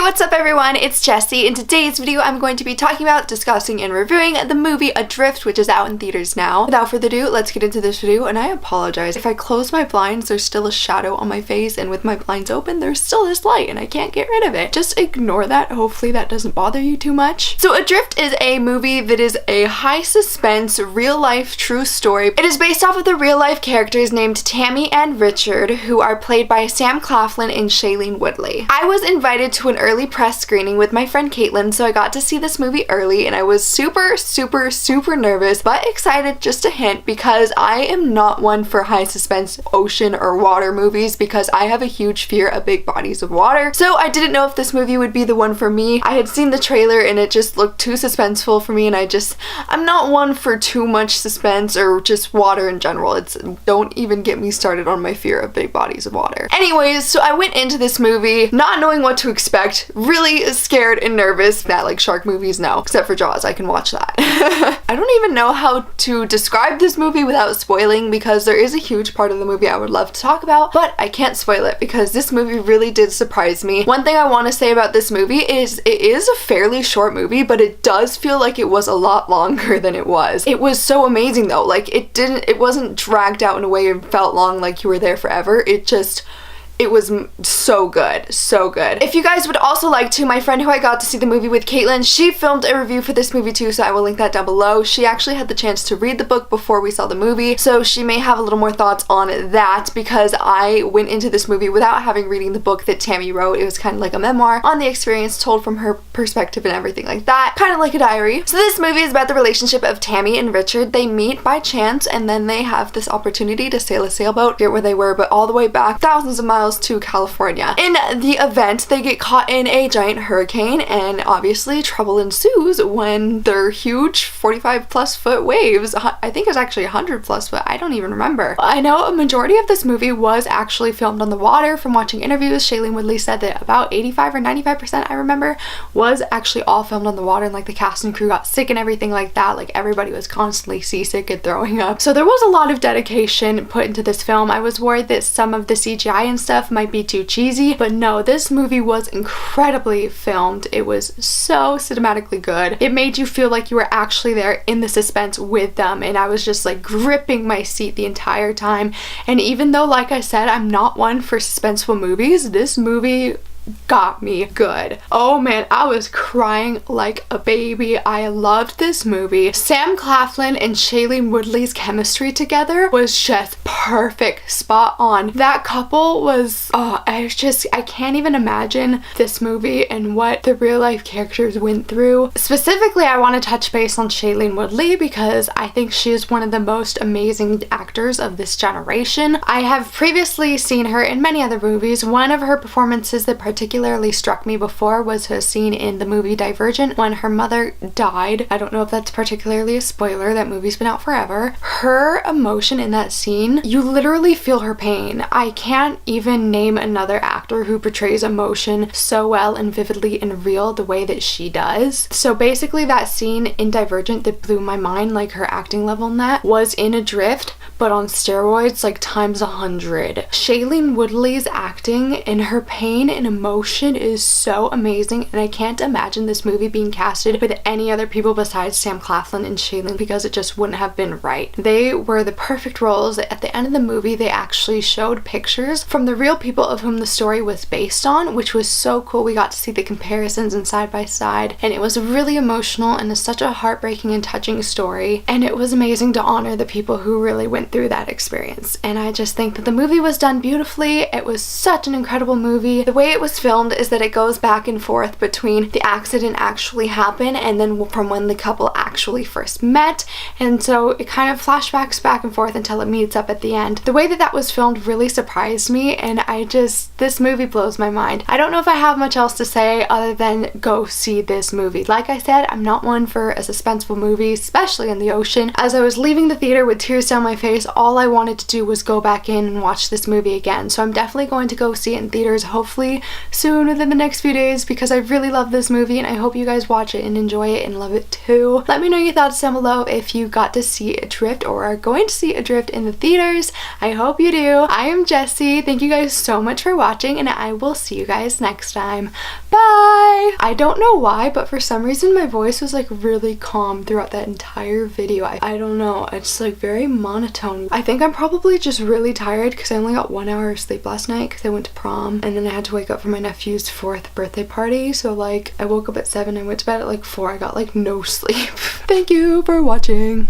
Hey, what's up everyone? It's Jessie. In today's video, I'm going to be talking about, discussing, and reviewing the movie Adrift, which is out in theaters now. Without further ado, let's get into this video, and I apologize. If I close my blinds, there's still a shadow on my face, and with my blinds open, there's still this light, and I can't get rid of it. Just ignore that. Hopefully that doesn't bother you too much. So Adrift is a movie that is a high suspense, real-life, true story. It is based off of the real-life characters named Tammy and Richard, who are played by Sam Claflin and Shailene Woodley. I was invited to an early press screening with my friend Caitlin, so I got to see this movie early, and I was super nervous but excited. Just a hint, because I am not one for high suspense ocean or water movies because I have a huge fear of big bodies of water, so I didn't know if this movie would be the one for me. I had seen the trailer and it just looked too suspenseful for me, and I'm not one for too much suspense or just water in general. Don't even get me started on my fear of big bodies of water. Anyways, so I went into this movie not knowing what to expect, really scared and nervous that like shark movies, no, except for Jaws, I can watch that. I don't even know how to describe this movie without spoiling, because there is a huge part of the movie I would love to talk about, but I can't spoil it because this movie really did surprise me. One thing I want to say about this movie is it is a fairly short movie, but it does feel like it was a lot longer than it was. It was so amazing though, like it wasn't dragged out in a way and felt long like you were there forever. It was so good, so good. If you guys would also like to, my friend who I got to see the movie with, Caitlin, she filmed a review for this movie too, so I will link that down below. She actually had the chance to read the book before we saw the movie, so she may have a little more thoughts on that, because I went into this movie without having reading the book that Tammy wrote. It was kind of like a memoir on the experience told from her perspective and everything like that, kind of like a diary. So this movie is about the relationship of Tammy and Richard. They meet by chance, and then they have this opportunity to sail a sailboat, get where they were, but all the way back thousands of miles to California. In the event, they get caught in a giant hurricane, and obviously trouble ensues when their huge 45+ foot waves, I think it's actually 100+ foot, I don't even remember. I know a majority of this movie was actually filmed on the water. From watching interviews, Shailene Woodley said that about 85 or 95%, I remember, was actually all filmed on the water, and like the cast and crew got sick and everything like that. Like everybody was constantly seasick and throwing up. So there was a lot of dedication put into this film. I was worried that some of the CGI and stuff might be too cheesy, but no, this movie was incredibly filmed. It was so cinematically good. It made you feel like you were actually there in the suspense with them, and I was just like gripping my seat the entire time. And even though, like I said, I'm not one for suspenseful movies, this movie got me good. Oh man, I was crying like a baby. I loved this movie. Sam Claflin and Shailene Woodley's chemistry together was just perfect, spot on. That couple was, I can't even imagine this movie and what the real life characters went through. Specifically, I want to touch base on Shailene Woodley because I think she is one of the most amazing actors of this generation. I have previously seen her in many other movies. One of her performances that particularly struck me before was her scene in the movie Divergent when her mother died. I don't know if that's particularly a spoiler, that movie's been out forever. Her emotion in that scene, you literally feel her pain. I can't even name another actor who portrays emotion so well and vividly and real the way that she does. So basically that scene in Divergent that blew my mind, like her acting level in that, was in Adrift, but on steroids, like times 100. Shailene Woodley's acting and her pain and emotion is so amazing, and I can't imagine this movie being casted with any other people besides Sam Claflin and Shailene, because it just wouldn't have been right. They were the perfect roles. At the end of the movie, they actually showed pictures from the real people of whom the story was based on, which was so cool. We got to see the comparisons and side by side, and it was really emotional, and it's such a heartbreaking and touching story, and it was amazing to honor the people who really went through that experience. And I just think that the movie was done beautifully. It was such an incredible movie. The way it was filmed is that it goes back and forth between the accident actually happened and then from when the couple actually first met, and so it kind of flashbacks back and forth until it meets up at the end. The way that that was filmed really surprised me, and this movie blows my mind. I don't know if I have much else to say other than go see this movie. Like I said, I'm not one for a suspenseful movie, especially in the ocean. As I was leaving the theater with tears down my face, case, all I wanted to do was go back in and watch this movie again. So I'm definitely going to go see it in theaters, hopefully soon within the next few days, because I really love this movie and I hope you guys watch it and enjoy it and love it too. Let me know your thoughts down below if you got to see Adrift or are going to see Adrift in the theaters. I hope you do. I am Jessie. Thank you guys so much for watching and I will see you guys next time. Bye! I don't know why, but for some reason my voice was like really calm throughout that entire video. I don't know, it's like very monotone. I think I'm probably just really tired because I only got 1 hour of sleep last night because I went to prom and then I had to wake up for my nephew's 4th birthday party. So like I woke up at 7, I went to bed at like 4. I got like no sleep. Thank you for watching.